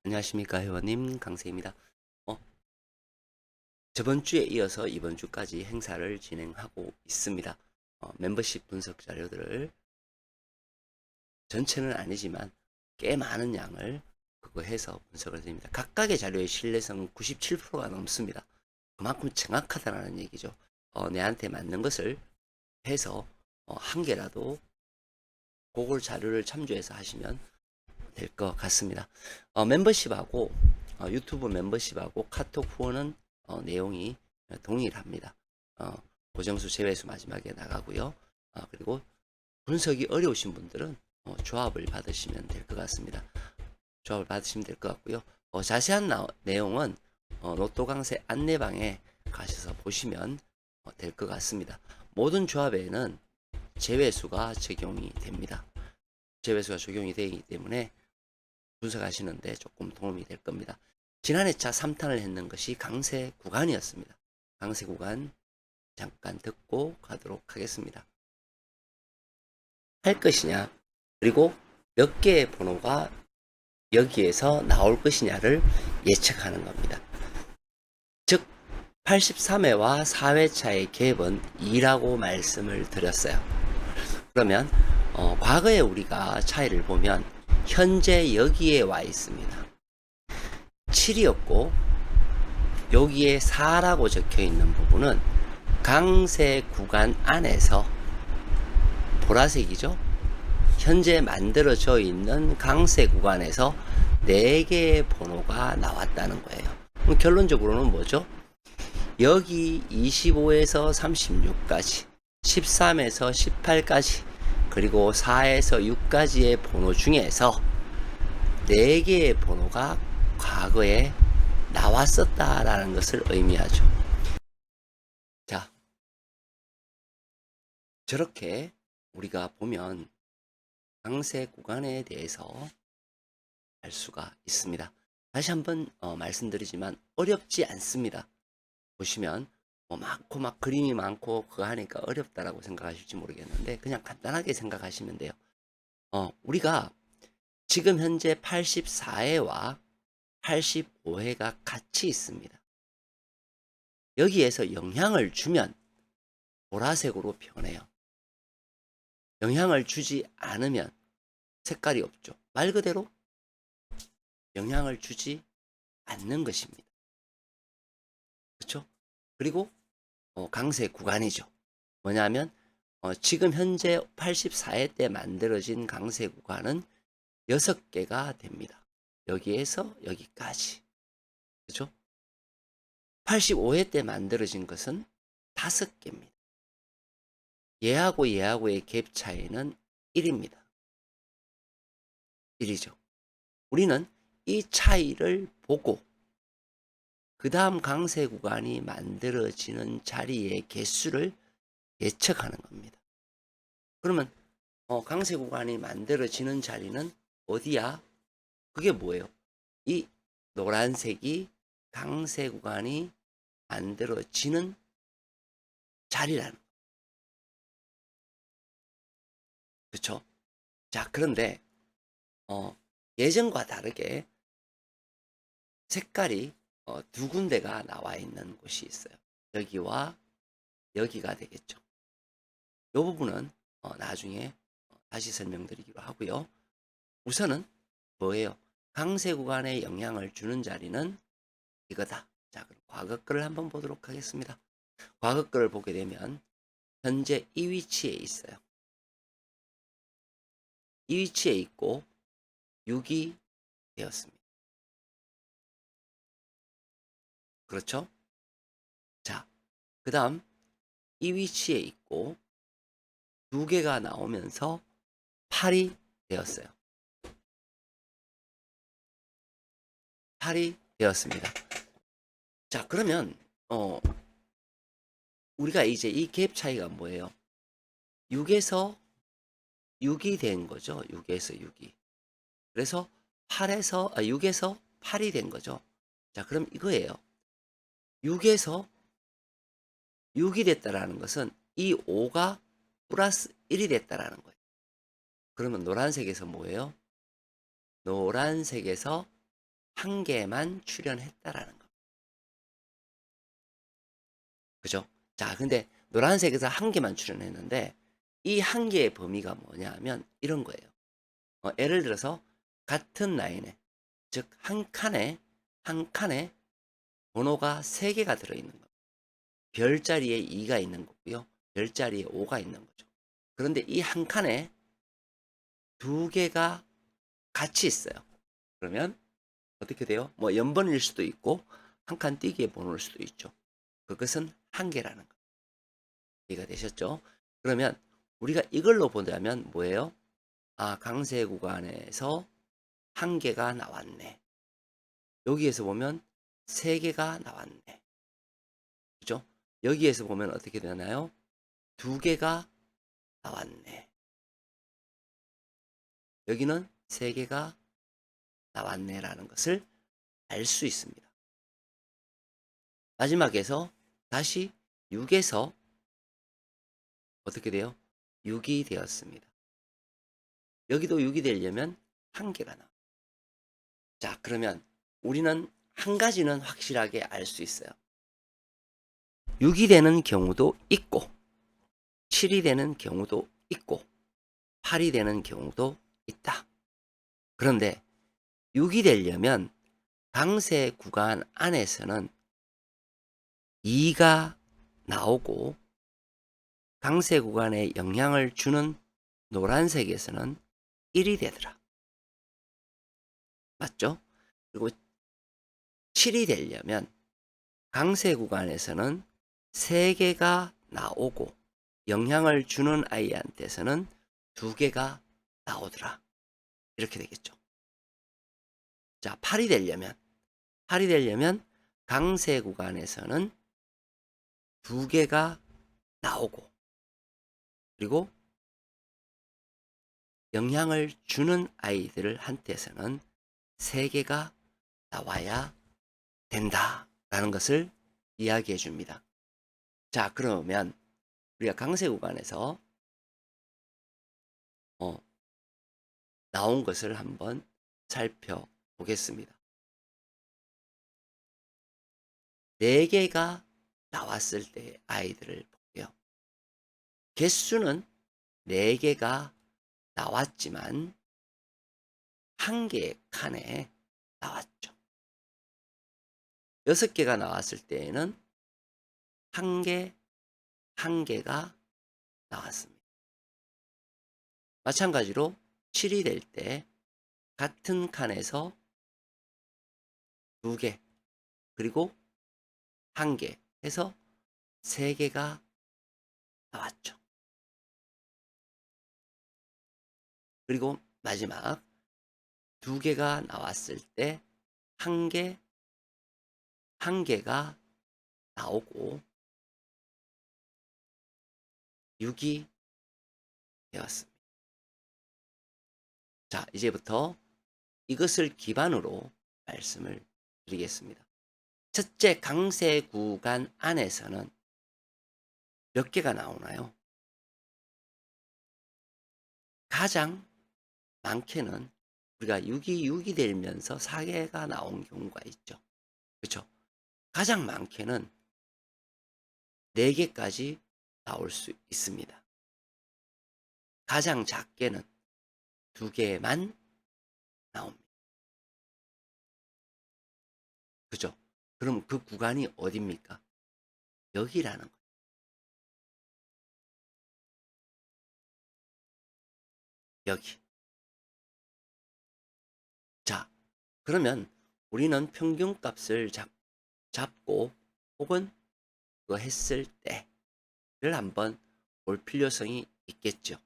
안녕하십니까 회원님 강세입니다. 어, 저번 주에 이어서 이번 주까지 행사를 진행하고 있습니다. 멤버십 분석 자료들을 전체는 아니지만 꽤 많은 양을 그거 해서 분석을 드립니다. 각각의 자료의 신뢰성은 97%가 넘습니다. 그만큼 정확하다는 얘기죠. 내한테 맞는 것을 해서 한 개라도 그걸 자료를 참조해서 하시면 될 것 같습니다. 멤버십하고 유튜브 멤버십하고 카톡 후원은 내용이 동일합니다. 어, 고정수 제외수 마지막에 나가고요. 그리고 분석이 어려우신 분들은 조합을 받으시면 될 것 같습니다. 조합을 받으시면 될 것 같고요. 자세한 내용은 로또 강세 안내방에 가셔서 보시면 될 것 같습니다. 모든 조합에는 제외수가 적용이 됩니다. 제외수가 적용이 되기 때문에 분석하시는데 조금 도움이 될 겁니다. 지난 회차 3탄을 했는 것이 강세 구간이었습니다. 강세 구간 잠깐 듣고 가도록 하겠습니다. 할 것이냐, 그리고 몇 개의 번호가 여기에서 나올 것이냐를 예측하는 겁니다. 즉 83회와 4회차의 갭은 2라고 말씀을 드렸어요. 그러면 과거에 우리가 차이를 보면 현재 여기에 와 있습니다. 7이었고 여기에 4라고 적혀 있는 부분은 강세 구간 안에서 보라색이죠. 현재 만들어져 있는 강세 구간에서 4개의 번호가 나왔다는 거예요. 그럼 결론적으로는 뭐죠? 여기 25에서 36까지, 13에서 18까지, 그리고 4에서 6까지의 번호 중에서 4개의 번호가 과거에 나왔었다라는 것을 의미하죠. 자, 저렇게 우리가 보면 강세 구간에 대해서 알 수가 있습니다. 다시 한번 말씀드리지만 어렵지 않습니다. 보시면 많고 막 그림이 많고 그거 하니까 어렵다라고 생각하실지 모르겠는데 그냥 간단하게 생각하시면 돼요. 우리가 지금 현재 84회와 85회가 같이 있습니다. 여기에서 영향을 주면 보라색으로 변해요. 영향을 주지 않으면 색깔이 없죠. 말 그대로 영향을 주지 않는 것입니다. 그렇죠? 그리고 강세 구간이죠. 뭐냐면 지금 현재 84회 때 만들어진 강세 구간은 6개가 됩니다. 여기에서 여기까지. 그렇죠? 85회 때 만들어진 것은 5개입니다. 얘하고 얘하고의 갭 차이는 1입니다. 1이죠. 우리는 이 차이를 보고 그 다음 강세 구간이 만들어지는 자리의 개수를 예측하는 겁니다. 그러면 강세 구간이 만들어지는 자리는 어디야? 그게 뭐예요? 이 노란색이 강세 구간이 만들어지는 자리라는. 그렇죠? 자, 그런데 예전과 다르게 색깔이 두 군데가 나와 있는 곳이 있어요. 여기와 여기가 되겠죠. 이 부분은 나중에 다시 설명드리기로 하고요. 우선은 뭐예요? 강세 구간에 영향을 주는 자리는 이거다. 자, 그럼 과거 거를 한번 보도록 하겠습니다. 과거 거를 보게 되면 현재 이 위치에 있어요. 이 위치에 있고 6이 되었습니다. 그렇죠? 자, 그 다음 이 위치에 있고 2개가 나오면서 8이 되었어요. 8이 되었습니다. 자, 그러면 우리가 이제 이 갭 차이가 뭐예요? 6에서 6이 된 거죠. 6에서 6이. 그래서 6에서 8이 된 거죠. 자, 그럼 이거예요. 6에서 6이 됐다라는 것은 이 5가 플러스 1이 됐다라는 거예요. 그러면 노란색에서 뭐예요? 노란색에서 한계만 출현했다라는 거. 그죠? 자, 근데 노란색에서 한계만 출현했는데 이 한계의 범위가 뭐냐 하면 이런 거예요. 예를 들어서 같은 라인에, 즉 한 칸에 번호가 3개가 들어있는 거예요. 별자리에 2가 있는 거고요. 별자리에 5가 있는 거죠. 그런데 이 한 칸에 2개가 같이 있어요. 그러면 어떻게 돼요? 뭐 연번일 수도 있고 한 칸 띄기의 번호일 수도 있죠. 그것은 한계라는 거. 이해가 되셨죠? 그러면 우리가 이걸로 보자면 뭐예요? 아, 강세 구간에서 한계가 나왔네. 여기에서 보면 3개가 나왔네. 그죠? 여기에서 보면 어떻게 되나요? 2개가 나왔네. 여기는 3개가 나왔네라는 것을 알 수 있습니다. 마지막에서 다시 6에서 어떻게 돼요? 6이 되었습니다. 여기도 6이 되려면 한계가 나와요. 자, 그러면 우리는 한 가지는 확실하게 알 수 있어요. 6이 되는 경우도 있고 7이 되는 경우도 있고 8이 되는 경우도 있다. 그런데 6이 되려면 강세 구간 안에서는 2가 나오고 강세 구간에 영향을 주는 노란색에서는 1이 되더라. 맞죠? 그리고 7이 되려면 강세 구간에서는 3개가 나오고 영향을 주는 아이한테서는 2개가 나오더라. 이렇게 되겠죠. 자, 8이 되려면 강세 구간에서는 2개가 나오고 그리고 영향을 주는 아이들 한테서는 3개가 나와야 된다라는 것을 이야기해 줍니다. 자, 그러면 우리가 강세 구간에서 나온 것을 한번 살펴보겠습니다. 4개가 나왔을 때 아이들을 볼게요. 개수는 4개가 나왔지만 한 개의 칸에 나왔죠. 6개가 나왔을 때에는 한 개가 나왔습니다. 마찬가지로 7이 될 때 같은 칸에서 2개 그리고 1개 해서 3개가 나왔죠. 그리고 마지막 2개가 나왔을 때 한 개가 나오고 6이 되었습니다. 자, 이제부터 이것을 기반으로 말씀을 드리겠습니다. 첫째, 강세 구간 안에서는 몇 개가 나오나요? 가장 많게는 우리가 6이 되면서 4개가 나온 경우가 있죠. 그렇죠? 가장 많게는 4개까지 나올 수 있습니다. 가장 작게는 2개만 나옵니다. 그죠? 그럼 그 구간이 어디입니까? 여기라는 거예요. 여기. 자, 그러면 우리는 평균값을 잡고 혹은 그거 했을 때를 한번 볼 필요성이 있겠죠.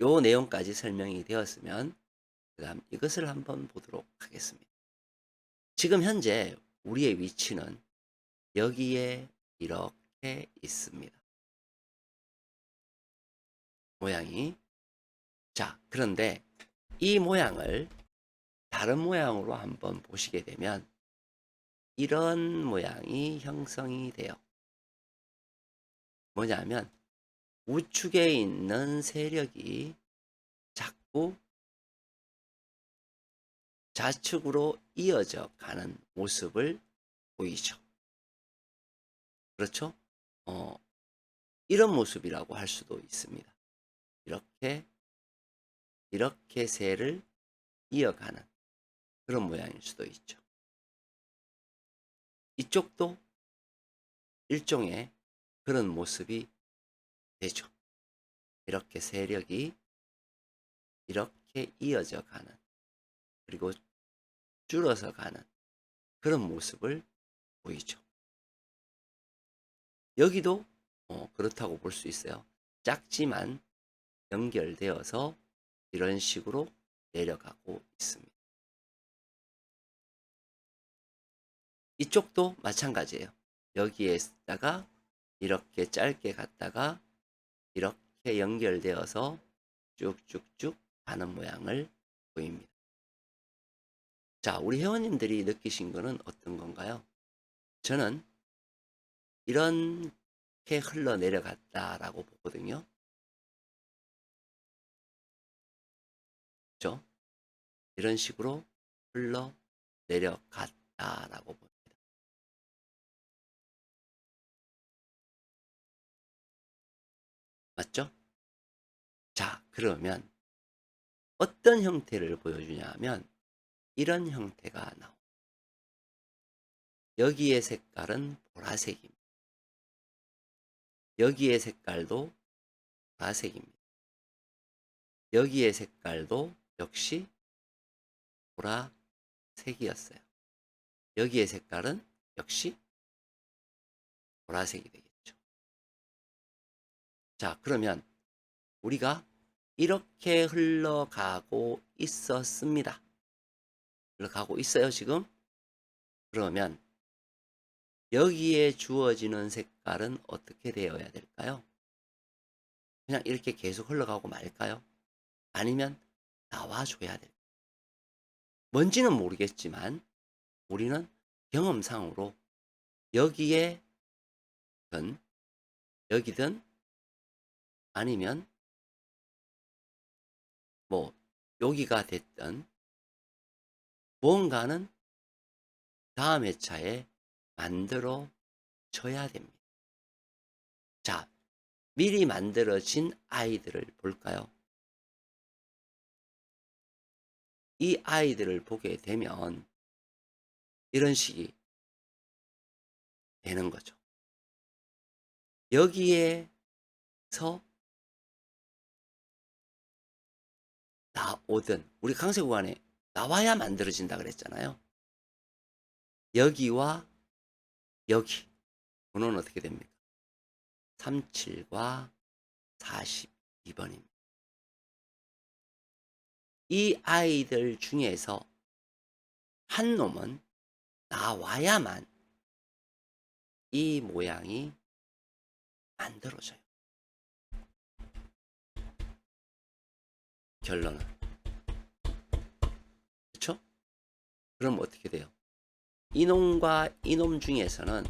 요 내용까지 설명이 되었으면 그 다음 이것을 한번 보도록 하겠습니다. 지금 현재 우리의 위치는 여기에 이렇게 있습니다. 모양이. 자, 그런데 이 모양을 다른 모양으로 한번 보시게 되면 이런 모양이 형성이 돼요. 뭐냐면 우측에 있는 세력이 자꾸 좌측으로 이어져 가는 모습을 보이죠. 그렇죠? 어, 이런 모습이라고 할 수도 있습니다. 이렇게 새를 이어가는 그런 모양일 수도 있죠. 이쪽도 일종의 그런 모습이 되죠. 이렇게 세력이 이렇게 이어져 가는, 그리고 줄어서 가는 그런 모습을 보이죠. 여기도 그렇다고 볼 수 있어요. 작지만 연결되어서 이런 식으로 내려가고 있습니다. 이쪽도 마찬가지예요. 여기에다가 이렇게 짧게 갔다가 이렇게 연결되어서 쭉쭉쭉 가는 모양을 보입니다. 자, 우리 회원님들이 느끼신 거는 어떤 건가요? 저는 이렇게 흘러내려갔다라고 보거든요. 그죠? 이런 식으로 흘러내려갔다라고 봅니다. 맞죠? 자, 그러면 어떤 형태를 보여주냐 하면 이런 형태가 나옵니다. 여기의 색깔은 보라색입니다. 여기의 색깔도 보라색입니다. 여기의 색깔도 역시 보라색이었어요. 여기의 색깔은 역시 보라색이 되겠죠. 자, 그러면 우리가 이렇게 흘러가고 있었습니다. 흘러가고 있어요, 지금? 그러면 여기에 주어지는 색깔은 어떻게 되어야 될까요? 그냥 이렇게 계속 흘러가고 말까요? 아니면 나와줘야 될까요? 뭔지는 모르겠지만 우리는 경험상으로 여기에 든 여기든 아니면 뭐 여기가 됐든 무언가는 다음 회차에 만들어 져야 됩니다. 자, 미리 만들어진 아이들을 볼까요? 이 아이들을 보게 되면 이런 식이 되는 거죠. 여기에서 나오든 우리 강세 구간에 나와야 만들어진다 그랬잖아요. 여기와 여기 번호는 어떻게 됩니까? 37과 42번입니다. 이 아이들 중에서 한 놈은 나와야만 이 모양이 만들어져요. 결론은. 그렇죠? 그럼 어떻게 돼요? 이놈과 이놈 중에서는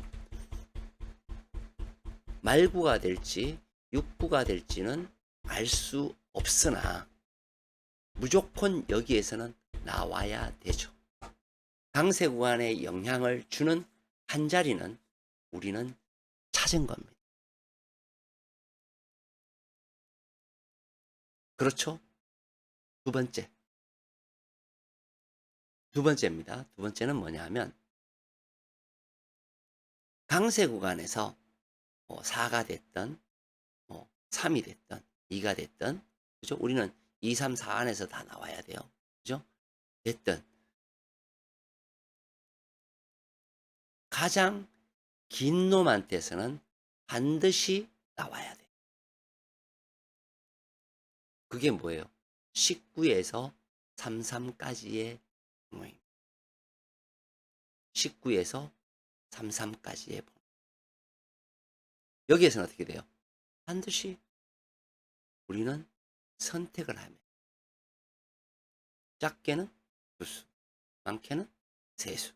말구가 될지 육구가 될지는 알 수 없으나 무조건 여기에서는 나와야 되죠. 강세 구간에 영향을 주는 한 자리는 우리는 찾은 겁니다. 그렇죠? 두 번째. 두 번째입니다. 두 번째는 뭐냐 하면 강세 구간에서 4가 됐든 3이 됐든 2가 됐든 그죠? 우리는 2, 3, 4 안에서 다 나와야 돼요. 그죠? 됐든 가장 긴 놈한테서는 반드시 나와야 돼. 그게 뭐예요? 19에서 33까지의 번호입니다. 19에서 33까지의 번호. 여기에서는 어떻게 돼요? 반드시 우리는 선택을 하면 작게는 두수, 많게는 세수,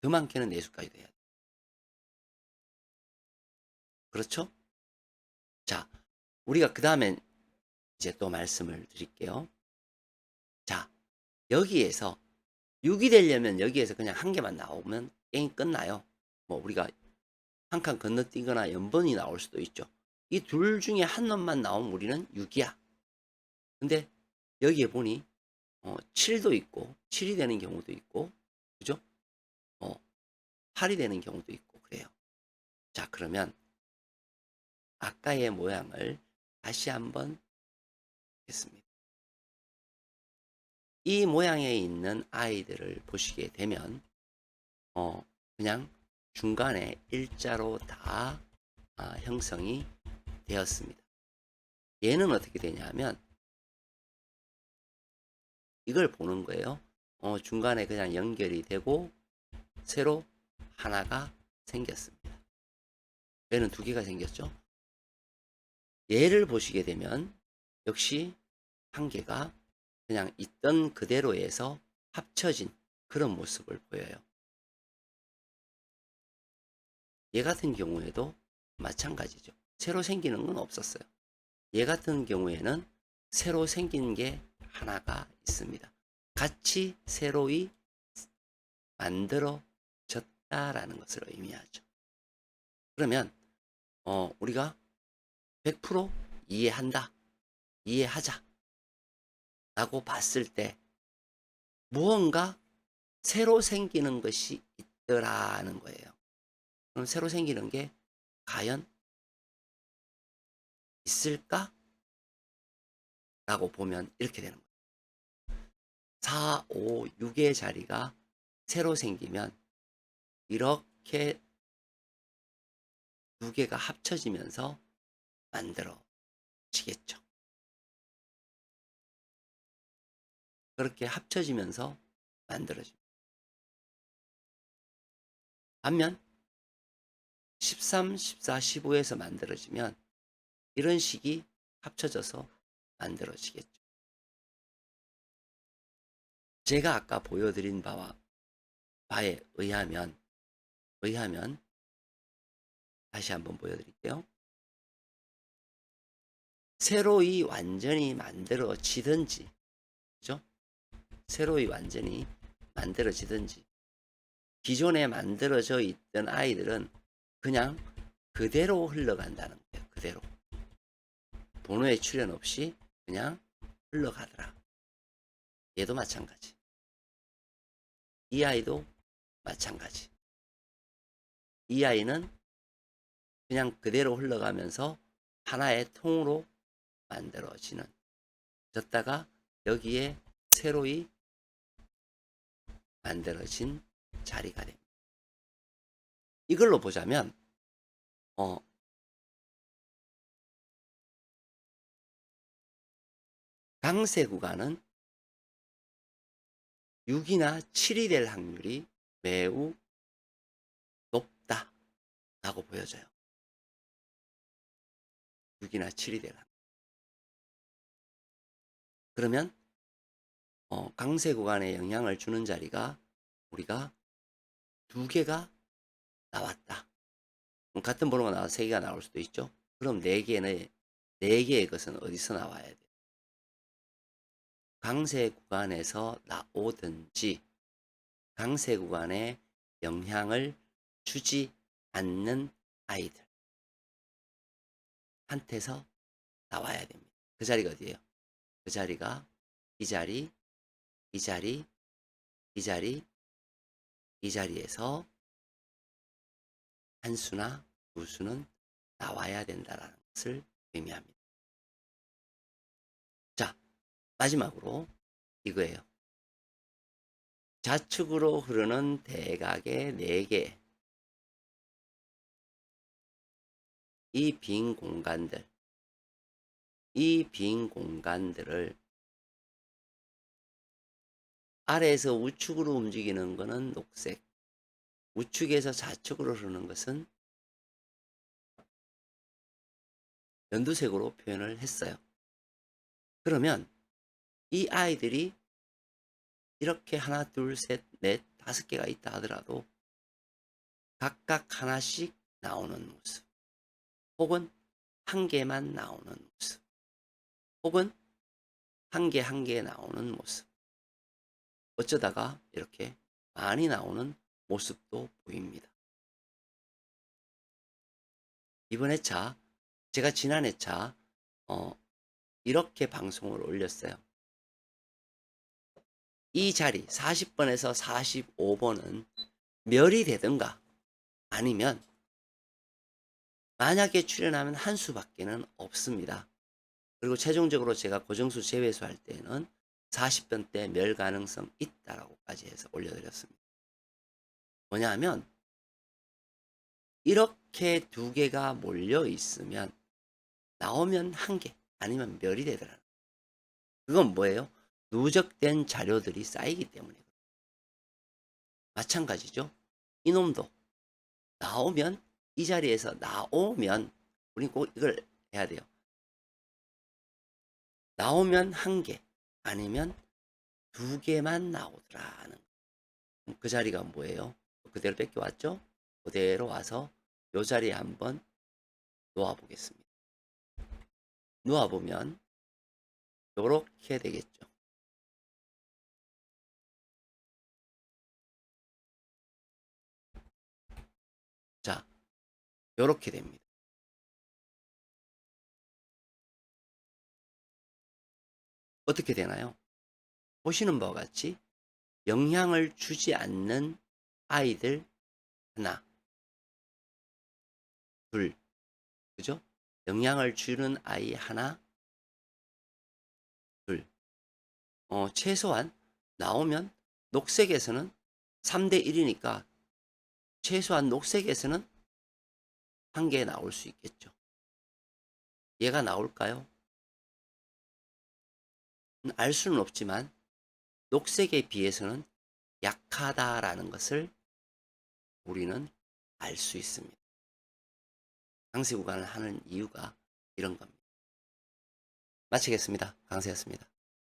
더 많게는 네수까지 돼야 돼. 그렇죠? 자, 우리가 그 다음에 이제 또 말씀을 드릴게요. 자, 여기에서 6이 되려면 여기에서 그냥 한 개만 나오면 게임 끝나요. 뭐 우리가 한 칸 건너뛰거나 연번이 나올 수도 있죠. 이 둘 중에 한 놈만 나오면 우리는 6이야. 근데 여기에 보니 7도 있고 7이 되는 경우도 있고 그죠? 8이 되는 경우도 있고 그래요. 자, 그러면 아까의 모양을 다시 한번 보겠습니다. 이 모양에 있는 아이들을 보시게 되면 그냥 중간에 일자로 다 형성이 되었습니다. 얘는 어떻게 되냐면 이걸 보는 거예요. 중간에 그냥 연결이 되고 새로 하나가 생겼습니다. 얘는 두 개가 생겼죠. 얘를 보시게 되면 역시 한 개가 그냥 있던 그대로에서 합쳐진 그런 모습을 보여요. 얘 같은 경우에도 마찬가지죠. 새로 생기는 건 없었어요. 얘 같은 경우에는 새로 생긴 게 하나가 있습니다. 같이 새로이 만들어졌다라는 것을 의미하죠. 그러면 우리가 100% 이해한다, 이해하자 라고 봤을 때 무언가 새로 생기는 것이 있더라는 거예요. 그럼 새로 생기는 게 과연 있을까? 라고 보면 이렇게 되는 거예요. 4, 5, 6의 자리가 새로 생기면 이렇게 두 개가 합쳐지면서 만들어지겠죠. 그렇게 합쳐지면서 만들어집니다. 반면 13, 14, 15에서 만들어지면 이런 식이 합쳐져서 만들어지겠죠. 제가 아까 보여드린 바에 의하면 다시 한번 보여드릴게요. 새로이 완전히 만들어지든지, 그죠? 새로이 완전히 만들어지든지, 기존에 만들어져 있던 아이들은 그냥 그대로 흘러간다는 거예요. 그대로. 번호의 출현 없이 그냥 흘러가더라. 얘도 마찬가지. 이 아이도 마찬가지. 이 아이는 그냥 그대로 흘러가면서 하나의 통으로 만들어지는, 졌다가 여기에 새로이 만들어진 자리가 됩니다. 이걸로 보자면 강세 구간은 6이나 7이 될 확률이 매우 높다라고 보여져요. 6이나 7이 될 확률. 그러면 강세 구간에 영향을 주는 자리가 우리가 두 개가 나왔다. 같은 번호가 나와 세 개가 나올 수도 있죠. 그럼 네 개의 것은 어디서 나와야 돼요? 강세 구간에서 나오든지 강세 구간에 영향을 주지 않는 아이들 한테서 나와야 됩니다. 그 자리가 어디예요? 그 자리가 이 자리, 이 자리, 이 자리, 이 자리에서 한 수나 두 수는 나와야 된다는 것을 의미합니다. 자, 마지막으로 이거예요. 좌측으로 흐르는 대각의 4개. 이 빈 공간들을 아래에서 우측으로 움직이는 것은 녹색, 우측에서 좌측으로 흐르는 것은 연두색으로 표현을 했어요. 그러면 이 아이들이 이렇게 하나, 둘, 셋, 넷, 5개가 있다 하더라도 각각 하나씩 나오는 모습, 혹은 한 개만 나오는 모습, 혹은 한 개 나오는 모습. 어쩌다가 이렇게 많이 나오는 모습도 보입니다. 이번 회차, 제가 지난 회차 어, 이렇게 방송을 올렸어요. 이 자리 40번에서 45번은 멸이 되든가 아니면 만약에 출연하면 한 수밖에는 없습니다. 그리고 최종적으로 제가 고정수 재회수 할 때는 40번 대 멸 가능성 있다라고까지 해서 올려드렸습니다. 뭐냐 하면 이렇게 두 개가 몰려 있으면 나오면 한 개 아니면 멸이 되더라는. 그건 뭐예요? 누적된 자료들이 쌓이기 때문에. 마찬가지죠. 이놈도 나오면, 이 자리에서 나오면 우리 꼭 이걸 해야 돼요. 나오면 한 개 아니면 두 개만 나오더라는. 그 자리가 뭐예요? 그대로 뺏겨왔죠? 그대로 와서 이 자리에 한번 놓아 보겠습니다. 놓아 보면 이렇게 되겠죠. 자, 이렇게 됩니다. 어떻게 되나요? 보시는 바와 같이 영향을 주지 않는 아이들 하나, 둘, 그죠? 영향을 주는 아이 하나, 둘. 최소한 나오면 녹색에서는 3대 1이니까 최소한 녹색에서는 한 개 나올 수 있겠죠. 얘가 나올까요? 알 수는 없지만 녹색에 비해서는 약하다라는 것을 우리는 알 수 있습니다. 강세 구간을 하는 이유가 이런 겁니다. 마치겠습니다. 강세였습니다.